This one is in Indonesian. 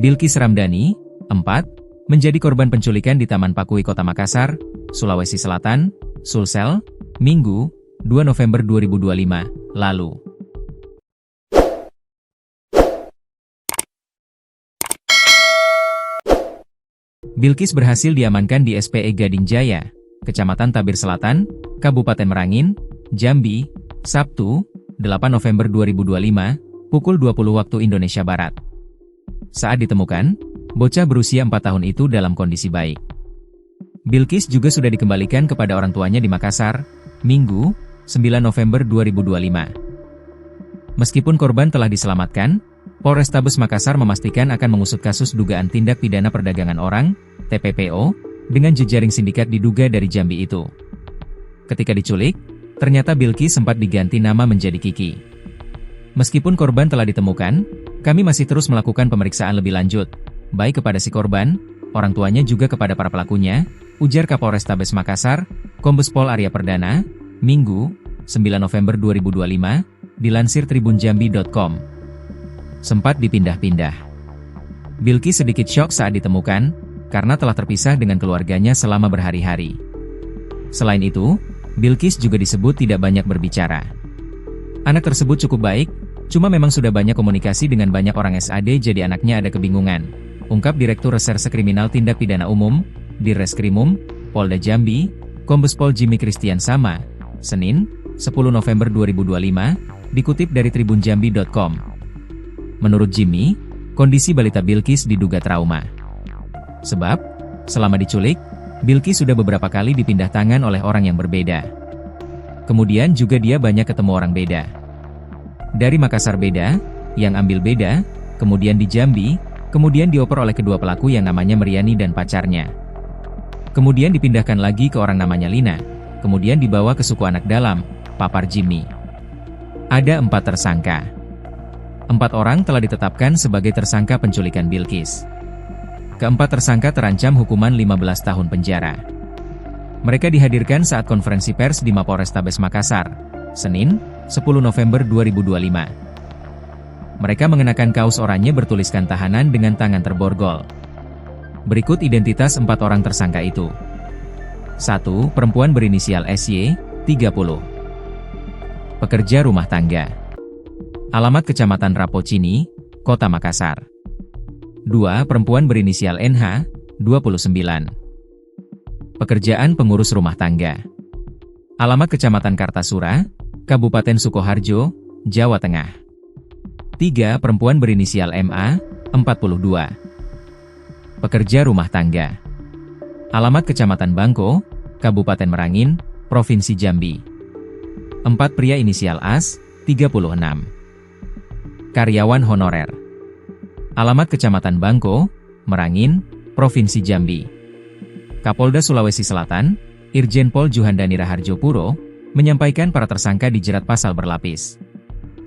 Bilqis Ramdhani, 4, menjadi korban penculikan di Taman Pakui Kota Makassar, Sulawesi Selatan, Sulsel, Minggu, 2 November 2025, lalu. Bilqis berhasil diamankan di SPE Gading Jaya, Kecamatan Tabir Selatan, Kabupaten Merangin, Jambi, Sabtu, 8 November 2025, pukul 20 waktu Indonesia Barat. Saat ditemukan, bocah berusia 4 tahun itu dalam kondisi baik. Bilqis juga sudah dikembalikan kepada orang tuanya di Makassar, Minggu, 9 November 2025. Meskipun korban telah diselamatkan, Polrestabes Makassar memastikan akan mengusut kasus dugaan tindak pidana perdagangan orang, TPPO, dengan jejaring sindikat diduga dari Jambi itu. Ketika diculik, ternyata Bilqis sempat diganti nama menjadi Kiki. Meskipun korban telah ditemukan, kami masih terus melakukan pemeriksaan lebih lanjut, baik kepada si korban, orang tuanya juga kepada para pelakunya, ujar Kapolrestabes Makassar, Kombes Pol Arya Perdana, Minggu, 9 November 2025, dilansir tribunjambi.com. Sempat dipindah-pindah. Bilqis sedikit syok saat ditemukan, karena telah terpisah dengan keluarganya selama berhari-hari. Selain itu, Bilqis juga disebut tidak banyak berbicara. Anak tersebut cukup baik, cuma memang sudah banyak komunikasi dengan banyak orang SAD jadi anaknya ada kebingungan, ungkap Direktur Reserse Kriminal Tindak Pidana Umum, Dirreskrimum, Polda Jambi, Kombes Pol Jimmy Christian Sama, Senin, 10 November 2025, dikutip dari tribunjambi.com. Menurut Jimmy, kondisi balita Bilqis diduga trauma. Sebab, selama diculik, Bilqis sudah beberapa kali dipindah tangan oleh orang yang berbeda. Kemudian juga dia banyak ketemu orang beda. Dari Makassar beda, yang ambil beda, kemudian di Jambi, kemudian dioper oleh kedua pelaku yang namanya Meriani dan pacarnya. Kemudian dipindahkan lagi ke orang namanya Lina, kemudian dibawa ke suku anak dalam, papar Jimmy. Ada 4 tersangka. 4 orang telah ditetapkan sebagai tersangka penculikan Bilqis. Keempat tersangka terancam hukuman 15 tahun penjara. Mereka dihadirkan saat konferensi pers di Mapolrestabes Makassar, Senin, 10 November 2025. Mereka mengenakan kaos oranye bertuliskan tahanan dengan tangan terborgol. Berikut identitas 4 orang tersangka itu. 1. Perempuan berinisial SY, 30. Pekerja rumah tangga. Alamat Kecamatan Rapocini, Kota Makassar. 2. Perempuan berinisial NH, 29. Pekerjaan pengurus rumah tangga. Alamat Kecamatan Kartasura, Kabupaten Sukoharjo, Jawa Tengah. 3. Perempuan berinisial MA, 42. Pekerja rumah tangga. Alamat Kecamatan Bangko, Kabupaten Merangin, Provinsi Jambi. 4. Pria inisial AS, 36. Karyawan honorer. Alamat Kecamatan Bangko, Merangin, Provinsi Jambi. Kapolda Sulawesi Selatan, Irjen Pol Juhandani Raharjo Puro, menyampaikan para tersangka dijerat pasal berlapis.